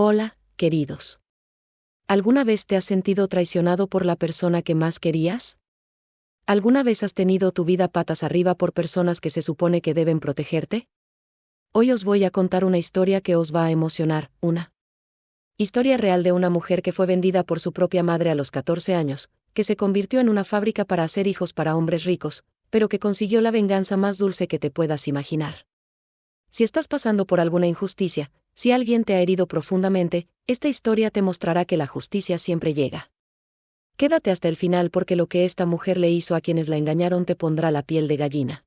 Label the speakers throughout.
Speaker 1: Hola, queridos. ¿Alguna vez te has sentido traicionado por la persona que más querías? ¿Alguna vez has tenido tu vida patas arriba por personas que se supone que deben protegerte? Hoy os voy a contar una historia que os va a emocionar, una historia real de una mujer que fue vendida por su propia madre a los 14 años, que se convirtió en una fábrica para hacer hijos para hombres ricos, pero que consiguió la venganza más dulce que te puedas imaginar. Si estás pasando por alguna injusticia, si alguien te ha herido profundamente, esta historia te mostrará que la justicia siempre llega. Quédate hasta el final porque lo que esta mujer le hizo a quienes la engañaron te pondrá la piel de gallina.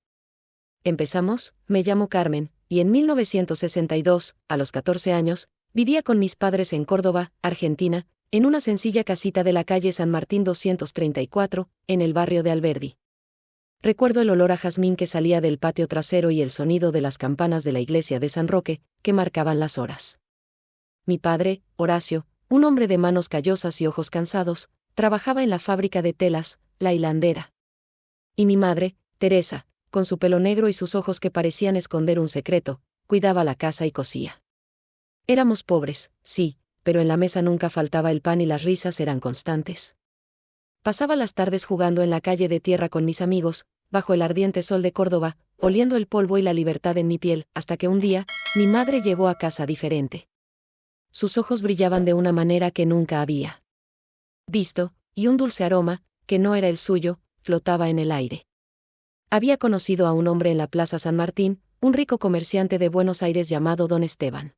Speaker 1: Empezamos. Me llamo Carmen, y en 1962, a los 14 años, vivía con mis padres en Córdoba, Argentina, en una sencilla casita de la calle San Martín 234, en el barrio de Alberdi. Recuerdo el olor a jazmín que salía del patio trasero y el sonido de las campanas de la iglesia de San Roque, que marcaban las horas. Mi padre, Horacio, un hombre de manos callosas y ojos cansados, trabajaba en la fábrica de telas, La Hilandera. Y mi madre, Teresa, con su pelo negro y sus ojos que parecían esconder un secreto, cuidaba la casa y cosía. Éramos pobres, sí, pero en la mesa nunca faltaba el pan y las risas eran constantes. Pasaba las tardes jugando en la calle de tierra con mis amigos, bajo el ardiente sol de Córdoba, oliendo el polvo y la libertad en mi piel, hasta que un día, mi madre llegó a casa diferente. Sus ojos brillaban de una manera que nunca había visto, y un dulce aroma, que no era el suyo, flotaba en el aire. Había conocido a un hombre en la Plaza San Martín, un rico comerciante de Buenos Aires llamado Don Esteban.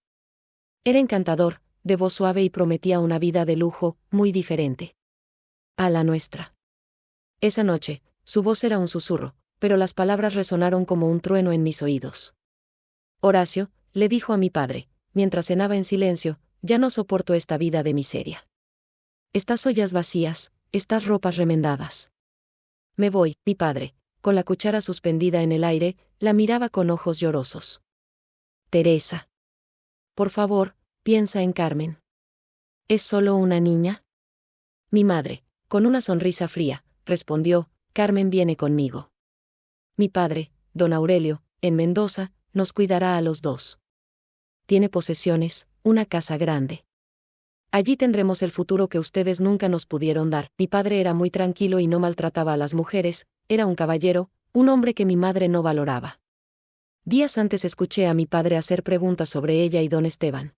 Speaker 1: Era encantador, de voz suave y prometía una vida de lujo, muy diferente a la nuestra. Esa noche, su voz era un susurro, pero las palabras resonaron como un trueno en mis oídos. Horacio, le dijo a mi padre, mientras cenaba en silencio, ya no soporto esta vida de miseria. Estas ollas vacías, estas ropas remendadas. Me voy, mi padre, con la cuchara suspendida en el aire, la miraba con ojos llorosos. Teresa. Por favor, piensa en Carmen. ¿Es solo una niña? Mi madre, con una sonrisa fría, respondió, Carmen viene conmigo. Mi padre, don Aurelio, en Mendoza, nos cuidará a los dos. Tiene posesiones, una casa grande. Allí tendremos el futuro que ustedes nunca nos pudieron dar. Mi padre era muy tranquilo y no maltrataba a las mujeres, era un caballero, un hombre que mi madre no valoraba. Días antes escuché a mi padre hacer preguntas sobre ella y don Esteban.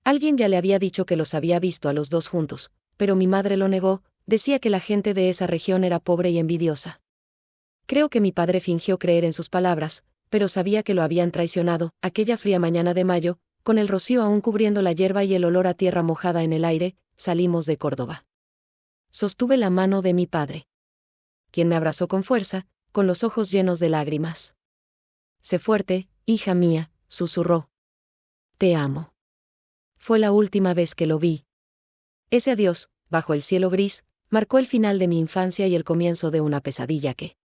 Speaker 1: Alguien ya le había dicho que los había visto a los dos juntos, pero mi madre lo negó, decía que la gente de esa región era pobre y envidiosa. Creo que mi padre fingió creer en sus palabras, pero sabía que lo habían traicionado. Aquella fría mañana de mayo, con el rocío aún cubriendo la hierba y el olor a tierra mojada en el aire, salimos de Córdoba. Sostuve la mano de mi padre, quien me abrazó con fuerza, con los ojos llenos de lágrimas. Sé fuerte, hija mía, susurró. Te amo. Fue la última vez que lo vi. Ese adiós, bajo el cielo gris, marcó el final de mi infancia y el comienzo de una pesadilla que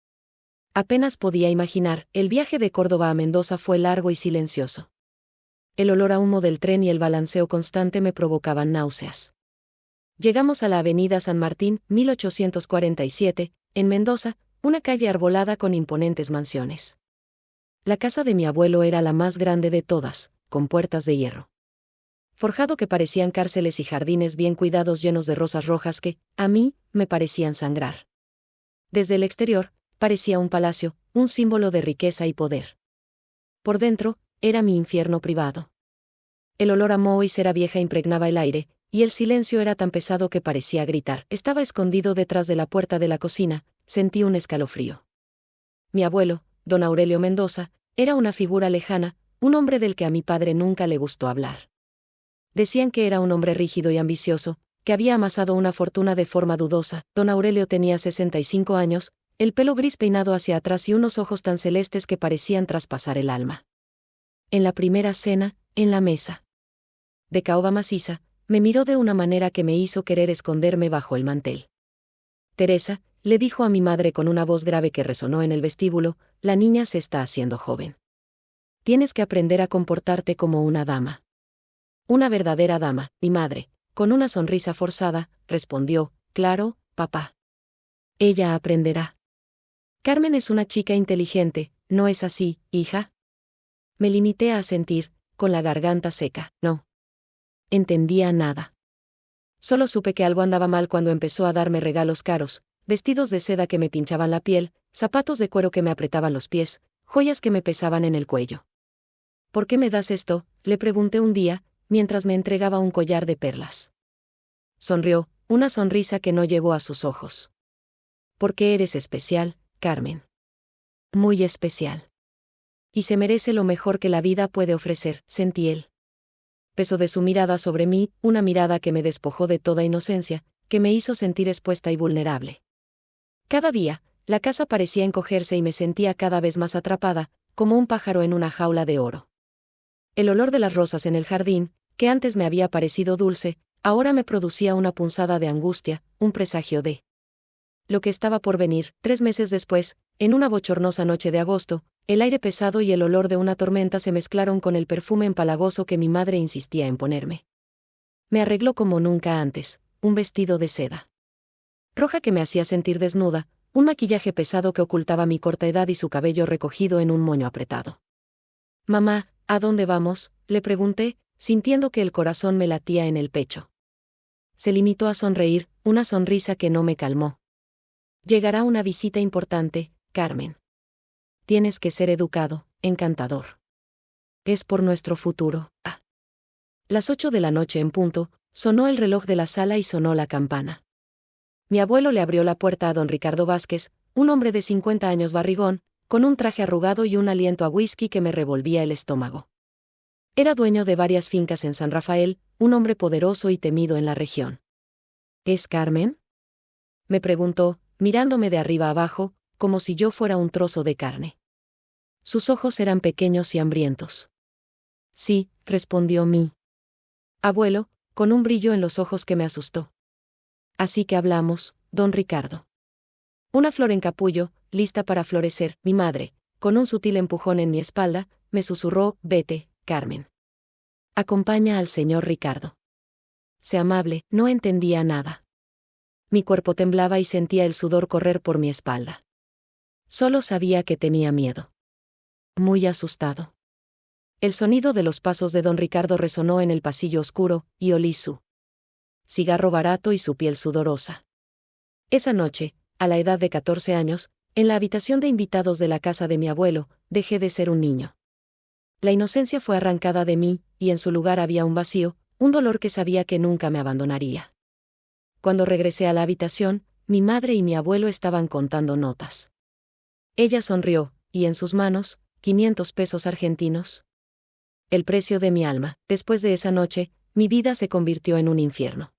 Speaker 1: apenas podía imaginar. El viaje de Córdoba a Mendoza fue largo y silencioso. El olor a humo del tren y el balanceo constante me provocaban náuseas. Llegamos a la avenida San Martín, 1847, en Mendoza, una calle arbolada con imponentes mansiones. La casa de mi abuelo era la más grande de todas, con puertas de hierro forjado que parecían cárceles y jardines bien cuidados llenos de rosas rojas que, a mí, me parecían sangrar. Desde el exterior, parecía un palacio, un símbolo de riqueza y poder. Por dentro, era mi infierno privado. El olor a moho y cera vieja impregnaba el aire, y el silencio era tan pesado que parecía gritar. Estaba escondido detrás de la puerta de la cocina, sentí un escalofrío. Mi abuelo, don Aurelio Mendoza, era una figura lejana, un hombre del que a mi padre nunca le gustó hablar. Decían que era un hombre rígido y ambicioso, que había amasado una fortuna de forma dudosa. Don Aurelio tenía 65 años, el pelo gris peinado hacia atrás y unos ojos tan celestes que parecían traspasar el alma. En la primera cena, en la mesa de caoba maciza, me miró de una manera que me hizo querer esconderme bajo el mantel. Teresa, le dijo a mi madre con una voz grave que resonó en el vestíbulo, la niña se está haciendo joven. Tienes que aprender a comportarte como una dama. Una verdadera dama. Mi madre, con una sonrisa forzada, respondió, claro, papá. Ella aprenderá. Carmen es una chica inteligente, ¿no es así, hija? Me limité a asentir, con la garganta seca. No. entendía nada. Solo supe que algo andaba mal cuando empezó a darme regalos caros, vestidos de seda que me pinchaban la piel, zapatos de cuero que me apretaban los pies, joyas que me pesaban en el cuello. ¿Por qué me das esto?, le pregunté un día, mientras me entregaba un collar de perlas. Sonrió, una sonrisa que no llegó a sus ojos. Porque eres especial, Carmen. Muy especial. Y se merece lo mejor que la vida puede ofrecer, sentí el peso de su mirada sobre mí, una mirada que me despojó de toda inocencia, que me hizo sentir expuesta y vulnerable. Cada día, la casa parecía encogerse y me sentía cada vez más atrapada, como un pájaro en una jaula de oro. El olor de las rosas en el jardín, que antes me había parecido dulce, ahora me producía una punzada de angustia, un presagio de lo que estaba por venir. 3 meses después, en una bochornosa noche de agosto, el aire pesado y el olor de una tormenta se mezclaron con el perfume empalagoso que mi madre insistía en ponerme. Me arregló como nunca antes, un vestido de seda roja que me hacía sentir desnuda, un maquillaje pesado que ocultaba mi corta edad y su cabello recogido en un moño apretado. Mamá, ¿a dónde vamos?, le pregunté, sintiendo que el corazón me latía en el pecho. Se limitó a sonreír, una sonrisa que no me calmó. Llegará una visita importante, Carmen. Tienes que ser educado, encantador. Es por nuestro futuro. Las 8 de la noche en punto, sonó el reloj de la sala y sonó la campana. Mi abuelo le abrió la puerta a don Ricardo Vázquez, un hombre de 50 años barrigón, con un traje arrugado y un aliento a whisky que me revolvía el estómago. Era dueño de varias fincas en San Rafael, un hombre poderoso y temido en la región. ¿Es Carmen?, me preguntó, mirándome de arriba abajo, como si yo fuera un trozo de carne. Sus ojos eran pequeños y hambrientos. Sí, respondió mi abuelo, con un brillo en los ojos que me asustó. Así que hablamos, don Ricardo. Una flor en capullo, lista para florecer, mi madre, con un sutil empujón en mi espalda, me susurró: vete, Carmen. Acompaña al señor Ricardo. Sé amable, no entendía nada. Mi cuerpo temblaba y sentía el sudor correr por mi espalda. Solo sabía que tenía miedo. Muy asustado. El sonido de los pasos de don Ricardo resonó en el pasillo oscuro, y olí su cigarro barato y su piel sudorosa. Esa noche, a la edad de 14 años, en la habitación de invitados de la casa de mi abuelo, dejé de ser un niño. La inocencia fue arrancada de mí, y en su lugar había un vacío, un dolor que sabía que nunca me abandonaría. Cuando regresé a la habitación, mi madre y mi abuelo estaban contando notas. Ella sonrió, y en sus manos, 500 pesos argentinos. El precio de mi alma. Después de esa noche, mi vida se convirtió en un infierno.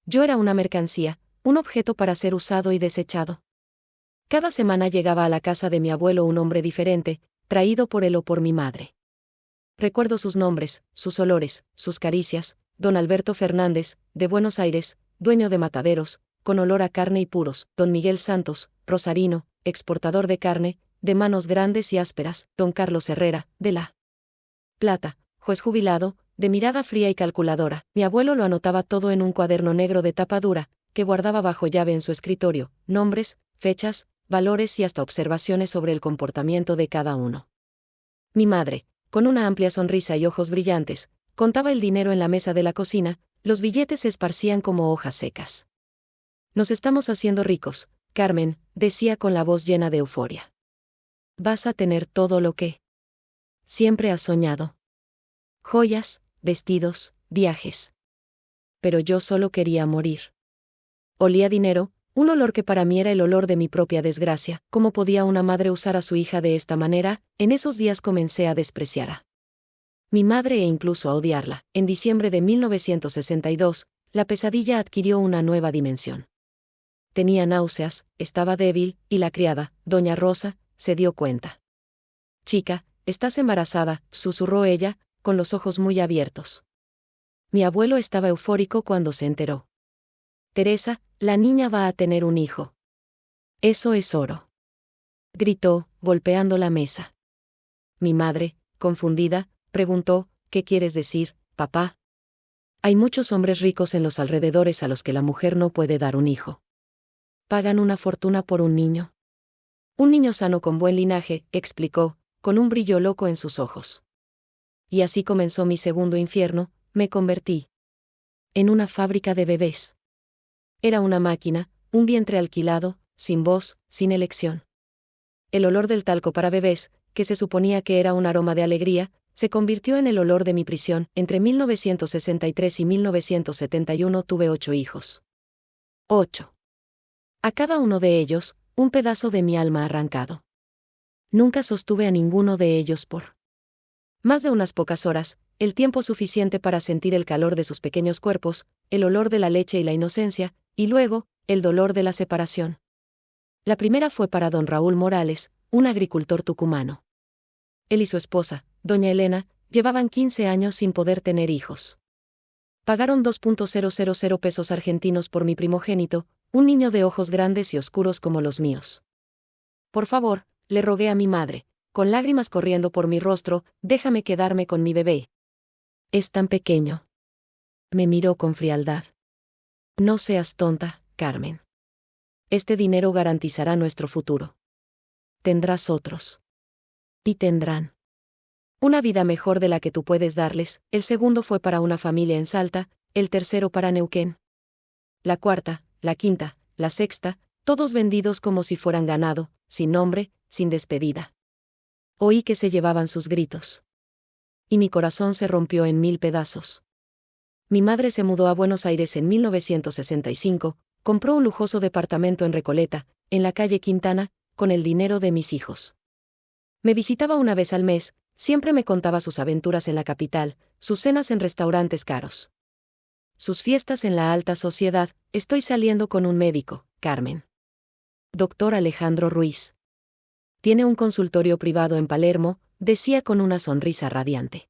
Speaker 1: Yo era una mercancía, un objeto para ser usado y desechado. Cada semana llegaba a la casa de mi abuelo un hombre diferente, traído por él o por mi madre. Recuerdo sus nombres, sus olores, sus caricias: don Alberto Fernández, de Buenos Aires, dueño de mataderos, con olor a carne y puros; don Miguel Santos, rosarino, exportador de carne, de manos grandes y ásperas; don Carlos Herrera, de La Plata, juez jubilado, de mirada fría y calculadora. Mi abuelo lo anotaba todo en un cuaderno negro de tapa dura, que guardaba bajo llave en su escritorio: nombres, fechas, valores y hasta observaciones sobre el comportamiento de cada uno. Mi madre, con una amplia sonrisa y ojos brillantes, contaba el dinero en la mesa de la cocina. Los billetes se esparcían como hojas secas. Nos estamos haciendo ricos, Carmen, decía con la voz llena de euforia. Vas a tener todo lo que siempre has soñado. Joyas, vestidos, viajes. Pero yo solo quería morir. Olía dinero, un olor que para mí era el olor de mi propia desgracia. ¿Cómo podía una madre usar a su hija de esta manera? En esos días comencé a despreciar a mi madre e incluso a odiarla. En diciembre de 1962, la pesadilla adquirió una nueva dimensión. Tenía náuseas, estaba débil, y la criada, doña Rosa, se dio cuenta. Chica, estás embarazada, susurró ella, con los ojos muy abiertos. Mi abuelo estaba eufórico cuando se enteró. Teresa, la niña va a tener un hijo. Eso es oro. Gritó, golpeando la mesa. Mi madre, confundida, preguntó: ¿qué quieres decir, papá? Hay muchos hombres ricos en los alrededores a los que la mujer no puede dar un hijo. Pagan una fortuna por un niño. Un niño sano con buen linaje, explicó, con un brillo loco en sus ojos. Y así comenzó mi segundo infierno, me convertí en una fábrica de bebés. Era una máquina, un vientre alquilado, sin voz, sin elección. El olor del talco para bebés, que se suponía que era un aroma de alegría, se convirtió en el olor de mi prisión. Entre 1963 y 1971 tuve 8 hijos. 8. A cada uno de ellos, un pedazo de mi alma arrancado. Nunca sostuve a ninguno de ellos por más de unas pocas horas, el tiempo suficiente para sentir el calor de sus pequeños cuerpos, el olor de la leche y la inocencia, y luego, el dolor de la separación. La primera fue para don Raúl Morales, un agricultor tucumano. Él y su esposa, doña Elena, llevaban 15 años sin poder tener hijos. Pagaron 2.000 pesos argentinos por mi primogénito, un niño de ojos grandes y oscuros como los míos. Por favor, le rogué a mi madre, con lágrimas corriendo por mi rostro, déjame quedarme con mi bebé. Es tan pequeño. Me miró con frialdad. No seas tonta, Carmen. Este dinero garantizará nuestro futuro. Tendrás otros. Y tendrán una vida mejor de la que tú puedes darles. El segundo fue para una familia en Salta, el tercero para Neuquén. La cuarta, la quinta, la sexta, todos vendidos como si fueran ganado, sin nombre, sin despedida. Oí que se llevaban sus gritos. Y mi corazón se rompió en 1000 pedazos. Mi madre se mudó a Buenos Aires en 1965, compró un lujoso departamento en Recoleta, en la calle Quintana, con el dinero de mis hijos. Me visitaba una vez al mes, siempre me contaba sus aventuras en la capital, sus cenas en restaurantes caros. Sus fiestas en la alta sociedad. Estoy saliendo con un médico, Carmen. Doctor Alejandro Ruiz. Tiene un consultorio privado en Palermo, decía con una sonrisa radiante.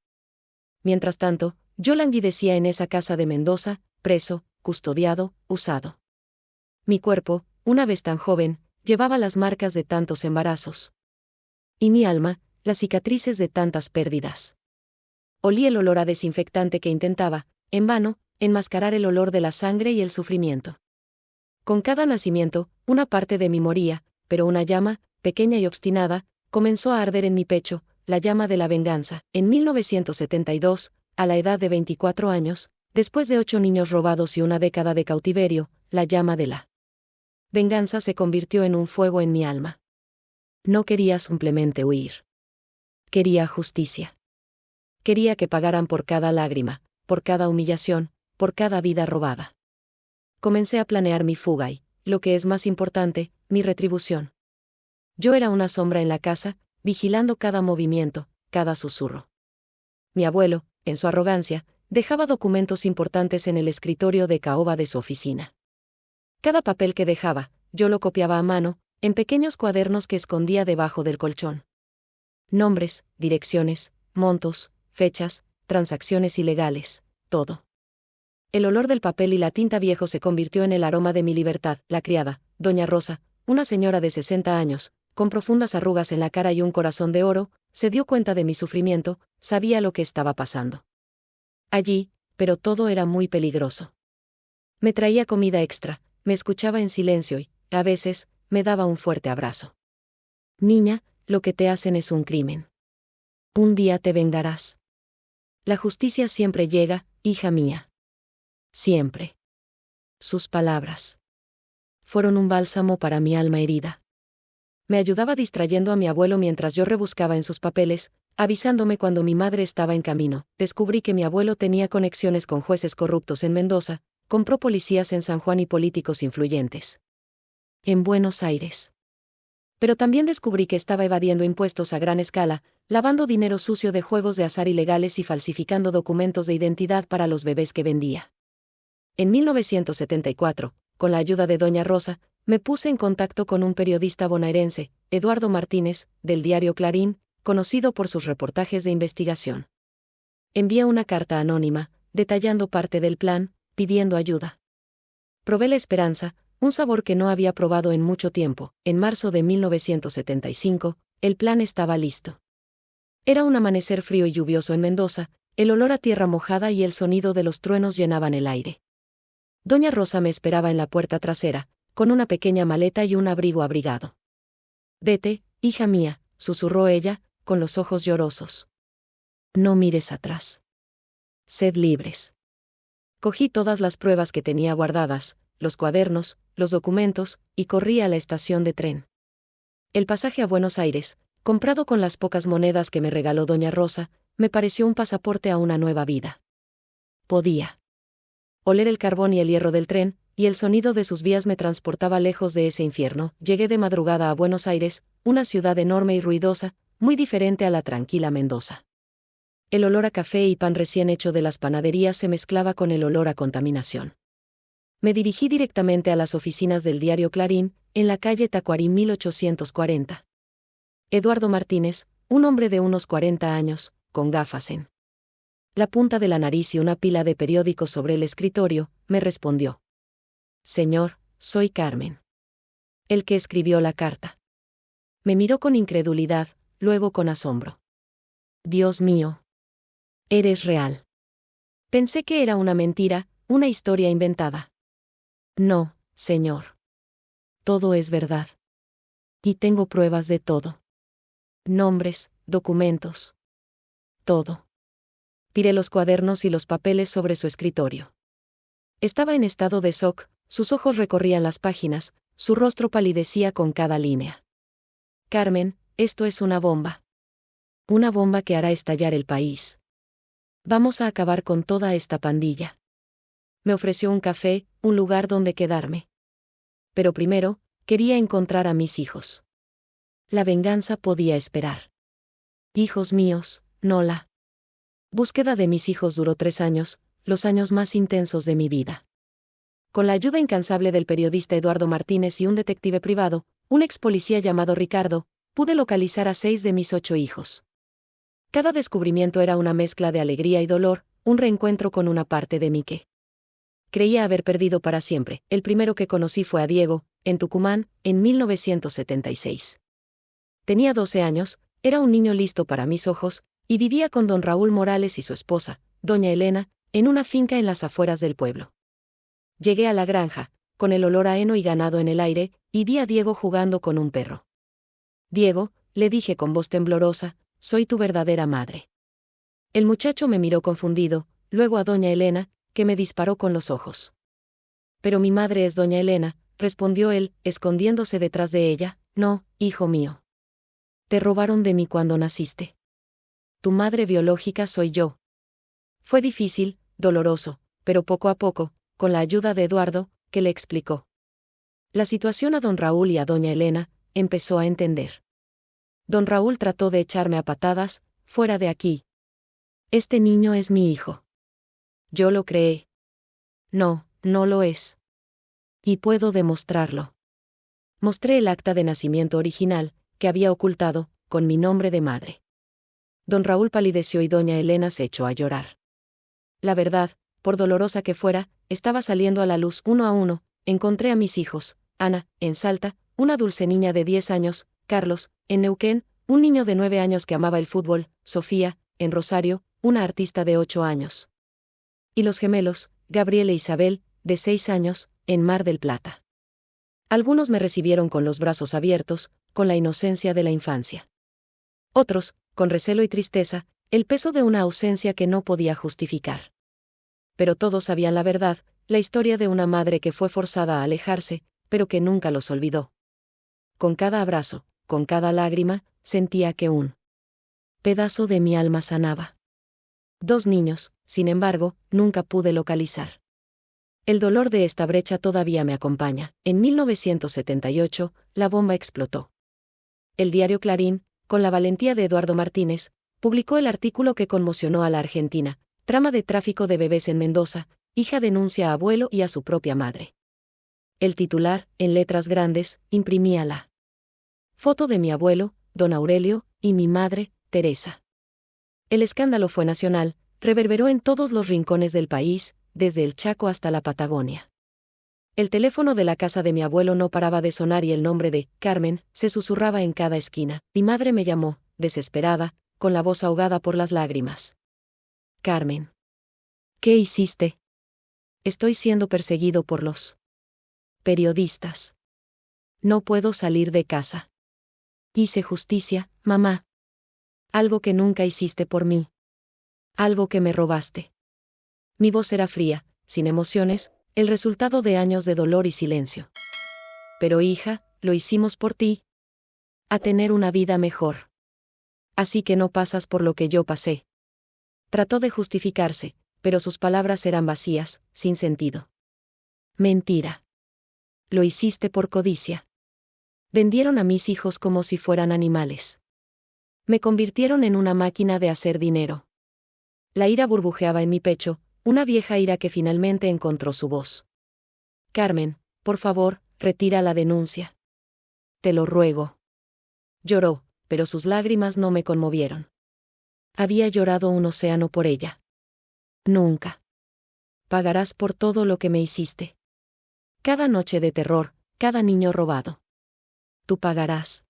Speaker 1: Mientras tanto, yo languidecía en esa casa de Mendoza, preso, custodiado, usado. Mi cuerpo, una vez tan joven, llevaba las marcas de tantos embarazos. Y mi alma, las cicatrices de tantas pérdidas. Olí el olor a desinfectante que intentaba, en vano, enmascarar el olor de la sangre y el sufrimiento. Con cada nacimiento, una parte de mí moría, pero una llama, pequeña y obstinada, comenzó a arder en mi pecho, la llama de la venganza. En 1972, a la edad de 24 años, después de 8 niños robados y una década de cautiverio, la llama de la venganza se convirtió en un fuego en mi alma. No quería simplemente huir. Quería justicia. Quería que pagaran por cada lágrima, por cada humillación, por cada vida robada. Comencé a planear mi fuga y, lo que es más importante, mi retribución. Yo era una sombra en la casa, vigilando cada movimiento, cada susurro. Mi abuelo, en su arrogancia, dejaba documentos importantes en el escritorio de caoba de su oficina. Cada papel que dejaba, yo lo copiaba a mano, en pequeños cuadernos que escondía debajo del colchón. Nombres, direcciones, montos, fechas, transacciones ilegales, todo. El olor del papel y la tinta viejo se convirtió en el aroma de mi libertad. La criada, doña Rosa, una señora de 60 años, con profundas arrugas en la cara y un corazón de oro, se dio cuenta de mi sufrimiento, sabía lo que estaba pasando allí, pero todo era muy peligroso. Me traía comida extra, me escuchaba en silencio y, a veces, me daba un fuerte abrazo. Niña, lo que te hacen es un crimen. Un día te vengarás. La justicia siempre llega, hija mía. Siempre. Sus palabras fueron un bálsamo para mi alma herida. Me ayudaba distrayendo a mi abuelo mientras yo rebuscaba en sus papeles, avisándome cuando mi madre estaba en camino. Descubrí que mi abuelo tenía conexiones con jueces corruptos en Mendoza, compró policías en San Juan y políticos influyentes en Buenos Aires. Pero también descubrí que estaba evadiendo impuestos a gran escala, lavando dinero sucio de juegos de azar ilegales y falsificando documentos de identidad para los bebés que vendía. En 1974, con la ayuda de doña Rosa, me puse en contacto con un periodista bonaerense, Eduardo Martínez, del diario Clarín, conocido por sus reportajes de investigación. Envié una carta anónima, detallando parte del plan, pidiendo ayuda. Probé la esperanza, un sabor que no había probado en mucho tiempo. En marzo de 1975, el plan estaba listo. Era un amanecer frío y lluvioso en Mendoza, el olor a tierra mojada y el sonido de los truenos llenaban el aire. Doña Rosa me esperaba en la puerta trasera, con una pequeña maleta y un abrigo abrigado. Vete, hija mía, susurró ella, con los ojos llorosos. No mires atrás. Sed libres. Cogí todas las pruebas que tenía guardadas, los cuadernos, los documentos, y corrí a la estación de tren. El pasaje a Buenos Aires, comprado con las pocas monedas que me regaló doña Rosa, me pareció un pasaporte a una nueva vida. Podía oler el carbón y el hierro del tren, y el sonido de sus vías me transportaba lejos de ese infierno. Llegué de madrugada a Buenos Aires, una ciudad enorme y ruidosa, muy diferente a la tranquila Mendoza. El olor a café y pan recién hecho de las panaderías se mezclaba con el olor a contaminación. Me dirigí directamente a las oficinas del diario Clarín, en la calle Tacuarí 1840. Eduardo Martínez, un hombre de unos 40 años, con gafas en la punta de la nariz y una pila de periódicos sobre el escritorio, me respondió. Señor, soy Carmen. El que escribió la carta. Me miró con incredulidad, luego con asombro. Dios mío. Eres real. Pensé que era una mentira, una historia inventada. No, señor. Todo es verdad. Y tengo pruebas de todo. Nombres, documentos. Todo. Tiré los cuadernos y los papeles sobre su escritorio. Estaba en estado de shock, sus ojos recorrían las páginas, su rostro palidecía con cada línea. Carmen, esto es una bomba. Una bomba que hará estallar el país. Vamos a acabar con toda esta pandilla. Me ofreció un café, un lugar donde quedarme. Pero primero, quería encontrar a mis hijos. La venganza podía esperar. Hijos míos, no la búsqueda de mis hijos duró 3 años, los años más intensos de mi vida. Con la ayuda incansable del periodista Eduardo Martínez y un detective privado, un ex policía llamado Ricardo, pude localizar a 6 de mis 8 hijos. Cada descubrimiento era una mezcla de alegría y dolor, un reencuentro con una parte de mí que creía haber perdido para siempre. El primero que conocí fue a Diego, en Tucumán, en 1976. Tenía 12 años, era un niño listo para mis ojos, y vivía con don Raúl Morales y su esposa, doña Elena, en una finca en las afueras del pueblo. Llegué a la granja, con el olor a heno y ganado en el aire, y vi a Diego jugando con un perro. Diego, le dije con voz temblorosa, soy tu verdadera madre. El muchacho me miró confundido, luego a doña Elena, que me disparó con los ojos. Pero mi madre es doña Elena, respondió él, escondiéndose detrás de ella. No, hijo mío. Te robaron de mí cuando naciste. Tu madre biológica soy yo. Fue difícil, doloroso, pero poco a poco, con la ayuda de Eduardo, que le explicó la situación a don Raúl y a doña Elena, empezó a entender. Don Raúl trató de echarme a patadas, fuera de aquí. Este niño es mi hijo. Yo lo creé. No, no lo es. Y puedo demostrarlo. Mostré el acta de nacimiento original, que había ocultado, con mi nombre de madre. Don Raúl palideció y doña Elena se echó a llorar. La verdad, por dolorosa que fuera, estaba saliendo a la luz uno a uno. Encontré a mis hijos, Ana, en Salta, una dulce niña de 10 años, Carlos, en Neuquén, un niño de 9 años que amaba el fútbol, Sofía, en Rosario, una artista de 8 años. Y los gemelos, Gabriel e Isabel, de 6 años, en Mar del Plata. Algunos me recibieron con los brazos abiertos, con la inocencia de la infancia. Otros, con recelo y tristeza, el peso de una ausencia que no podía justificar. Pero todos sabían la verdad, la historia de una madre que fue forzada a alejarse, pero que nunca los olvidó. Con cada abrazo, con cada lágrima, sentía que un pedazo de mi alma sanaba. 2 niños, sin embargo, nunca pude localizar. El dolor de esta brecha todavía me acompaña. En 1978, la bomba explotó. El diario Clarín, con la valentía de Eduardo Martínez, publicó el artículo que conmocionó a la Argentina. Trama de tráfico de bebés en Mendoza, hija denuncia a abuelo y a su propia madre. El titular, en letras grandes, imprimía la foto de mi abuelo, don Aurelio, y mi madre, Teresa. El escándalo fue nacional, reverberó en todos los rincones del país, desde el Chaco hasta la Patagonia. El teléfono de la casa de mi abuelo no paraba de sonar y el nombre de Carmen se susurraba en cada esquina. Mi madre me llamó, desesperada, con la voz ahogada por las lágrimas. Carmen. ¿Qué hiciste? Estoy siendo perseguido por los periodistas. No puedo salir de casa. Hice justicia, mamá. Algo que nunca hiciste por mí. Algo que me robaste. Mi voz era fría, sin emociones, el resultado de años de dolor y silencio. Pero hija, lo hicimos por ti. A tener una vida mejor. Así que no pasas por lo que yo pasé. Trató de justificarse, pero sus palabras eran vacías, sin sentido. Mentira. Lo hiciste por codicia. Vendieron a mis hijos como si fueran animales. Me convirtieron en una máquina de hacer dinero. La ira burbujeaba en mi pecho, una vieja ira que finalmente encontró su voz. Carmen, por favor, retira la denuncia. Te lo ruego. Lloró, pero sus lágrimas no me conmovieron. Había llorado un océano por ella. Nunca. Pagarás por todo lo que me hiciste. Cada noche de terror, cada niño robado. Tú pagarás.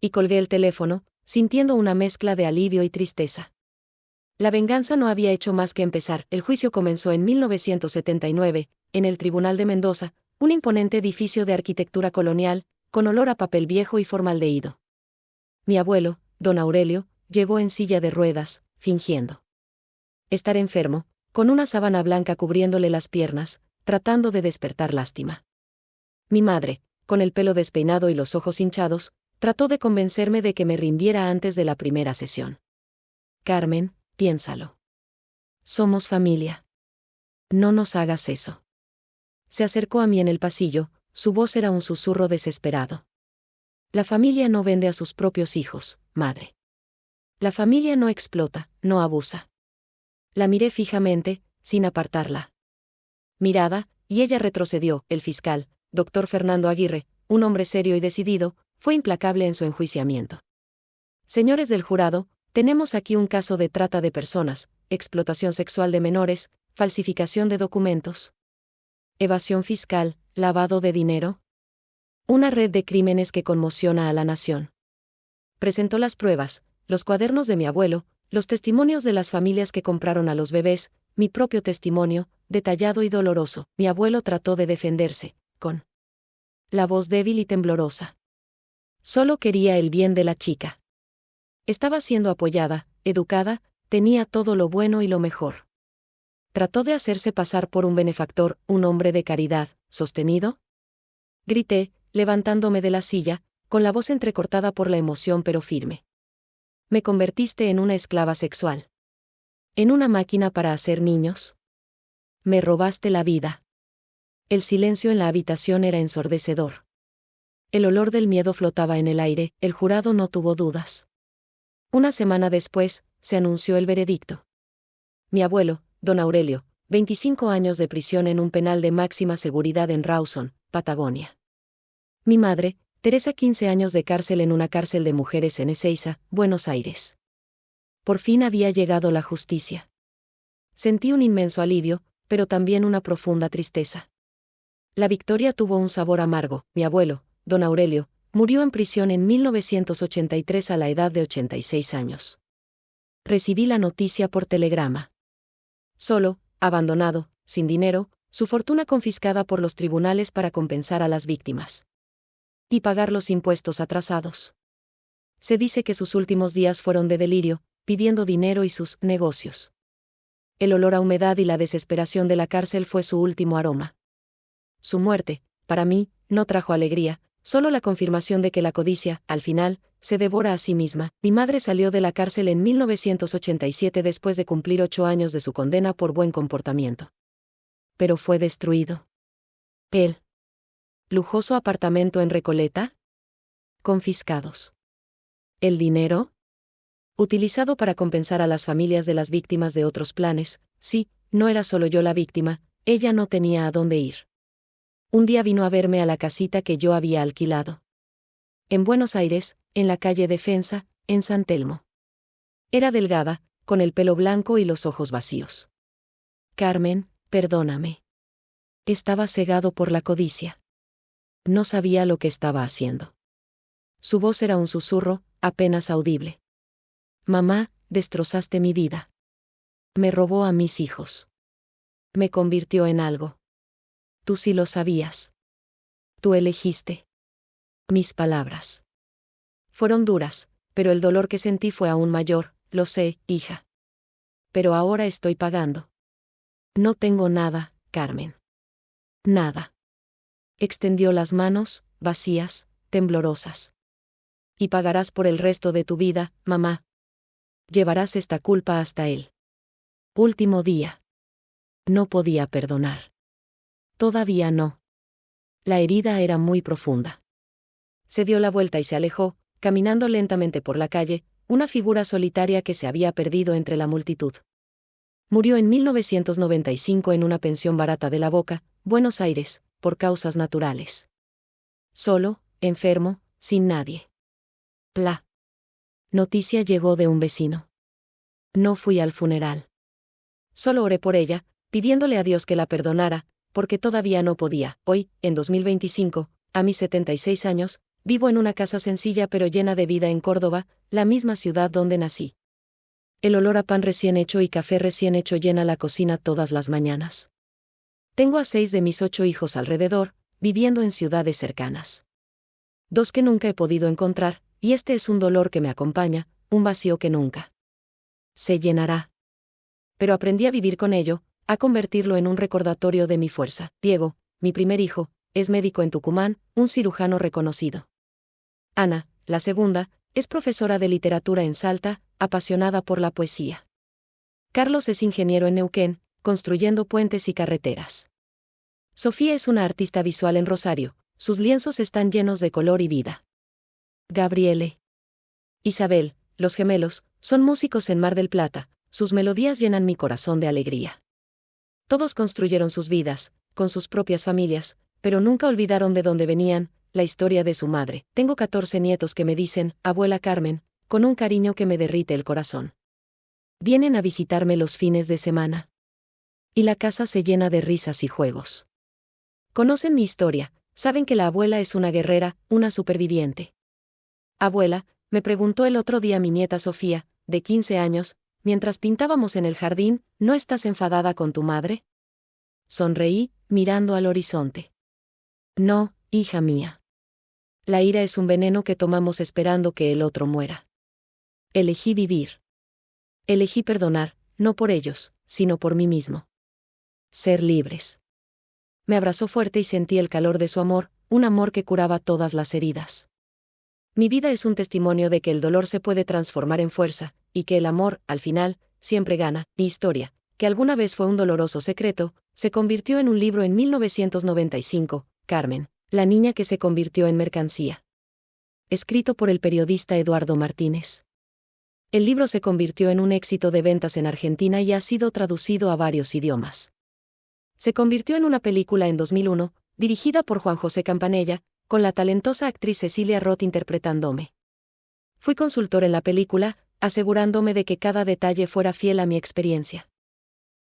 Speaker 1: Y colgué el teléfono, sintiendo una mezcla de alivio y tristeza. La venganza no había hecho más que empezar. El juicio comenzó en 1979, en el Tribunal de Mendoza, un imponente edificio de arquitectura colonial, con olor a papel viejo y formaldehído. Mi abuelo, don Aurelio, llegó en silla de ruedas, fingiendo estar enfermo, con una sábana blanca cubriéndole las piernas, tratando de despertar lástima. Mi madre, con el pelo despeinado y los ojos hinchados, trató de convencerme de que me rindiera antes de la primera sesión. Carmen, piénsalo. Somos familia. No nos hagas eso. Se acercó a mí en el pasillo, su voz era un susurro desesperado. La familia no vende a sus propios hijos, madre. La familia no explota, no abusa. La miré fijamente, sin apartarla. Mirada, y ella retrocedió. El fiscal, doctor Fernando Aguirre, un hombre serio y decidido, fue implacable en su enjuiciamiento. Señores del jurado, tenemos aquí un caso de trata de personas, explotación sexual de menores, falsificación de documentos, evasión fiscal, lavado de dinero. Una red de crímenes que conmociona a la nación. Presentó las pruebas, los cuadernos de mi abuelo, los testimonios de las familias que compraron a los bebés, mi propio testimonio, detallado y doloroso. Mi abuelo trató de defenderse, con la voz débil y temblorosa. Solo quería el bien de la chica. Estaba siendo apoyada, educada, tenía todo lo bueno y lo mejor. Trató de hacerse pasar por un benefactor, un hombre de caridad, sostenido. Grité, levantándome de la silla, con la voz entrecortada por la emoción pero firme. Me convertiste en una esclava sexual. ¿En una máquina para hacer niños? Me robaste la vida. El silencio en la habitación era ensordecedor. El olor del miedo flotaba en el aire, el jurado no tuvo dudas. Una semana después, se anunció el veredicto. Mi abuelo, don Aurelio, 25 años de prisión en un penal de máxima seguridad en Rawson, Patagonia. Mi madre, Teresa, 15 años de cárcel en una cárcel de mujeres en Ezeiza, Buenos Aires. Por fin había llegado la justicia. Sentí un inmenso alivio, pero también una profunda tristeza. La victoria tuvo un sabor amargo. Mi abuelo, don Aurelio, murió en prisión en 1983 a la edad de 86 años. Recibí la noticia por telegrama. Solo, abandonado, sin dinero, su fortuna confiscada por los tribunales para compensar a las víctimas. Y pagar los impuestos atrasados. Se dice que sus últimos días fueron de delirio, pidiendo dinero y sus negocios. El olor a humedad y la desesperación de la cárcel fue su último aroma. Su muerte, para mí, no trajo alegría, solo la confirmación de que la codicia, al final, se devora a sí misma. Mi madre salió de la cárcel en 1987 después de cumplir 8 años de su condena por buen comportamiento. Pero fue destruido. El lujoso apartamento en Recoleta. Confiscados. El dinero. Utilizado para compensar a las familias de las víctimas de otros planes. Sí, no era solo yo la víctima, ella no tenía a dónde ir. Un día vino a verme a la casita que yo había alquilado. En Buenos Aires, en la calle Defensa, en San Telmo. Era delgada, con el pelo blanco y los ojos vacíos. Carmen, perdóname. Estaba cegado por la codicia. No sabía lo que estaba haciendo. Su voz era un susurro, apenas audible. Mamá, destrozaste mi vida. Me robó a mis hijos. Me convirtió en algo. Tú sí lo sabías. Tú elegiste. Mis palabras fueron duras, pero el dolor que sentí fue aún mayor, lo sé, hija. Pero ahora estoy pagando. No tengo nada, Carmen. Nada. Extendió las manos, vacías, temblorosas. Y pagarás por el resto de tu vida, mamá. Llevarás esta culpa hasta el último día. No podía perdonar. Todavía no. La herida era muy profunda. Se dio la vuelta y se alejó, caminando lentamente por la calle, una figura solitaria que se había perdido entre la multitud. Murió en 1995 en una pensión barata de La Boca, Buenos Aires, por causas naturales. Solo, enfermo, sin nadie. La noticia llegó de un vecino. No fui al funeral. Solo oré por ella, pidiéndole a Dios que la perdonara, porque todavía no podía. Hoy, en 2025, a mis 76 años, vivo en una casa sencilla pero llena de vida en Córdoba, la misma ciudad donde nací. El olor a pan recién hecho y café recién hecho llena la cocina todas las mañanas. Tengo a 6 de mis 8 hijos alrededor, viviendo en ciudades cercanas. 2 que nunca he podido encontrar, y este es un dolor que me acompaña, un vacío que nunca se llenará. Pero aprendí a vivir con ello, a convertirlo en un recordatorio de mi fuerza. Diego, mi primer hijo, es médico en Tucumán, un cirujano reconocido. Ana, la segunda, es profesora de literatura en Salta, apasionada por la poesía. Carlos es ingeniero en Neuquén, construyendo puentes y carreteras. Sofía es una artista visual en Rosario, sus lienzos están llenos de color y vida. Gabriele. Isabel, los gemelos, son músicos en Mar del Plata, sus melodías llenan mi corazón de alegría. Todos construyeron sus vidas, con sus propias familias, pero nunca olvidaron de dónde venían, la historia de su madre. Tengo 14 nietos que me dicen, abuela Carmen, con un cariño que me derrite el corazón. Vienen a visitarme los fines de semana. Y la casa se llena de risas y juegos. Conocen mi historia, saben que la abuela es una guerrera, una superviviente. Abuela, me preguntó el otro día mi nieta Sofía, de 15 años, mientras pintábamos en el jardín, ¿no estás enfadada con tu madre? Sonreí, mirando al horizonte. No, hija mía. La ira es un veneno que tomamos esperando que el otro muera. Elegí vivir. Elegí perdonar, no por ellos, sino por mí mismo. Ser libres. Me abrazó fuerte y sentí el calor de su amor, un amor que curaba todas las heridas. Mi vida es un testimonio de que el dolor se puede transformar en fuerza, y que el amor, al final, siempre gana. Mi historia, que alguna vez fue un doloroso secreto, se convirtió en un libro en 1995, Carmen, la niña que se convirtió en mercancía. Escrito por el periodista Eduardo Martínez. El libro se convirtió en un éxito de ventas en Argentina y ha sido traducido a varios idiomas. Se convirtió en una película en 2001, dirigida por Juan José Campanella, con la talentosa actriz Cecilia Roth interpretándome. Fui consultor en la película, asegurándome de que cada detalle fuera fiel a mi experiencia.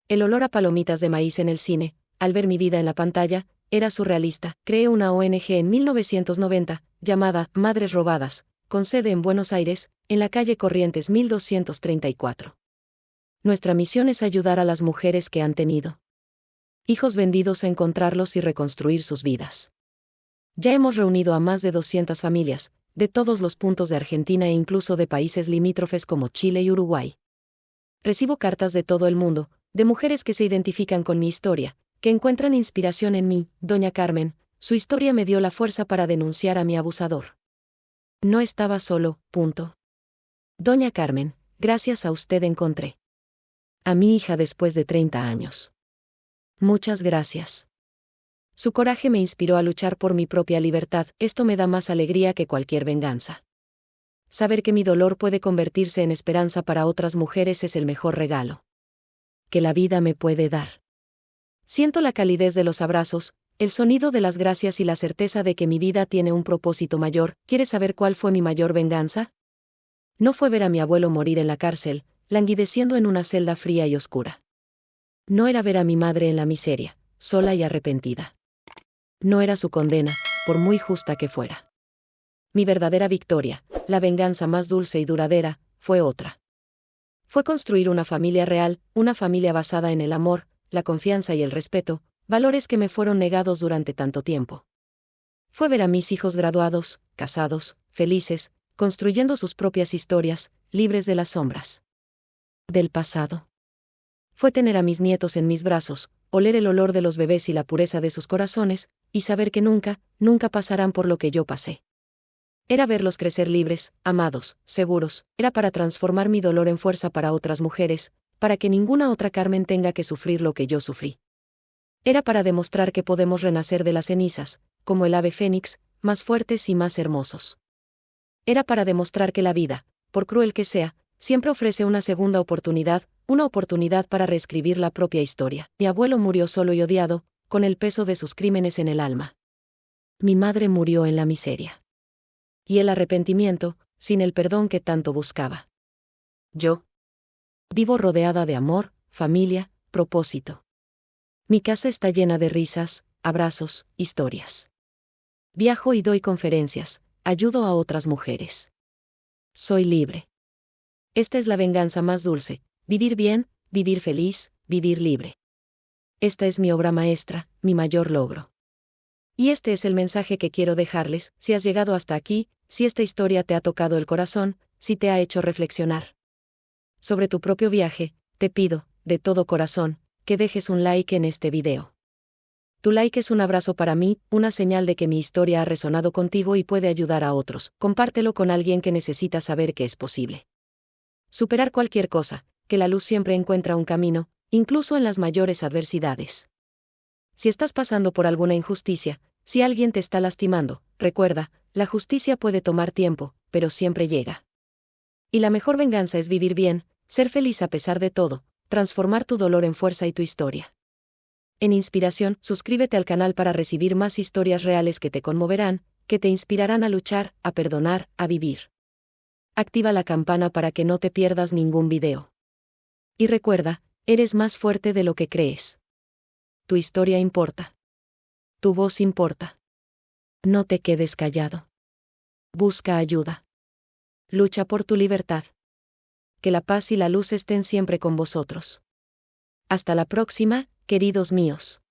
Speaker 1: El olor a palomitas de maíz en el cine, al ver mi vida en la pantalla, era surrealista. Creé una ONG en 1990, llamada Madres Robadas, con sede en Buenos Aires, en la calle Corrientes 1234. Nuestra misión es ayudar a las mujeres que han tenido hijos vendidos a encontrarlos y reconstruir sus vidas. Ya hemos reunido a más de 200 familias, de todos los puntos de Argentina e incluso de países limítrofes como Chile y Uruguay. Recibo cartas de todo el mundo, de mujeres que se identifican con mi historia, que encuentran inspiración en mí, doña Carmen, su historia me dio la fuerza para denunciar a mi abusador. No estaba solo, punto. Doña Carmen, gracias a usted encontré a mi hija después de 30 años. Muchas gracias. Su coraje me inspiró a luchar por mi propia libertad, esto me da más alegría que cualquier venganza. Saber que mi dolor puede convertirse en esperanza para otras mujeres es el mejor regalo que la vida me puede dar. Siento la calidez de los abrazos, el sonido de las gracias y la certeza de que mi vida tiene un propósito mayor. ¿Quieres saber cuál fue mi mayor venganza? No fue ver a mi abuelo morir en la cárcel, languideciendo en una celda fría y oscura. No era ver a mi madre en la miseria, sola y arrepentida. No era su condena, por muy justa que fuera. Mi verdadera victoria, la venganza más dulce y duradera, fue otra. Fue construir una familia real, una familia basada en el amor, la confianza y el respeto, valores que me fueron negados durante tanto tiempo. Fue ver a mis hijos graduados, casados, felices, construyendo sus propias historias, libres de las sombras del pasado. fue tener a mis nietos en mis brazos, oler el olor de los bebés y la pureza de sus corazones, y saber que nunca, nunca pasarán por lo que yo pasé. Era verlos crecer libres, amados, seguros, era para transformar mi dolor en fuerza para otras mujeres, para que ninguna otra Carmen tenga que sufrir lo que yo sufrí. Era para demostrar que podemos renacer de las cenizas, como el ave fénix, más fuertes y más hermosos. Era para demostrar que la vida, por cruel que sea, siempre ofrece una segunda oportunidad, una oportunidad para reescribir la propia historia. Mi abuelo murió solo y odiado, con el peso de sus crímenes en el alma. Mi madre murió en la miseria. Y el arrepentimiento, sin el perdón que tanto buscaba. Yo vivo rodeada de amor, familia, propósito. Mi casa está llena de risas, abrazos, historias. Viajo y doy conferencias, ayudo a otras mujeres. Soy libre. Esta es la venganza más dulce, vivir bien, vivir feliz, vivir libre. Esta es mi obra maestra, mi mayor logro. Y este es el mensaje que quiero dejarles, si has llegado hasta aquí, si esta historia te ha tocado el corazón, si te ha hecho reflexionar sobre tu propio viaje, te pido, de todo corazón, que dejes un like en este video. Tu like es un abrazo para mí, una señal de que mi historia ha resonado contigo y puede ayudar a otros. Compártelo con alguien que necesita saber que es posible superar cualquier cosa, que la luz siempre encuentra un camino, incluso en las mayores adversidades. Si estás pasando por alguna injusticia, si alguien te está lastimando, recuerda, la justicia puede tomar tiempo, pero siempre llega. Y la mejor venganza es vivir bien, ser feliz a pesar de todo, transformar tu dolor en fuerza y tu historia en inspiración. Suscríbete al canal para recibir más historias reales que te conmoverán, que te inspirarán a luchar, a perdonar, a vivir. Activa la campana para que no te pierdas ningún video. Y recuerda, eres más fuerte de lo que crees. Tu historia importa. Tu voz importa. No te quedes callado. Busca ayuda. Lucha por tu libertad. Que la paz y la luz estén siempre con vosotros. Hasta la próxima, queridos míos.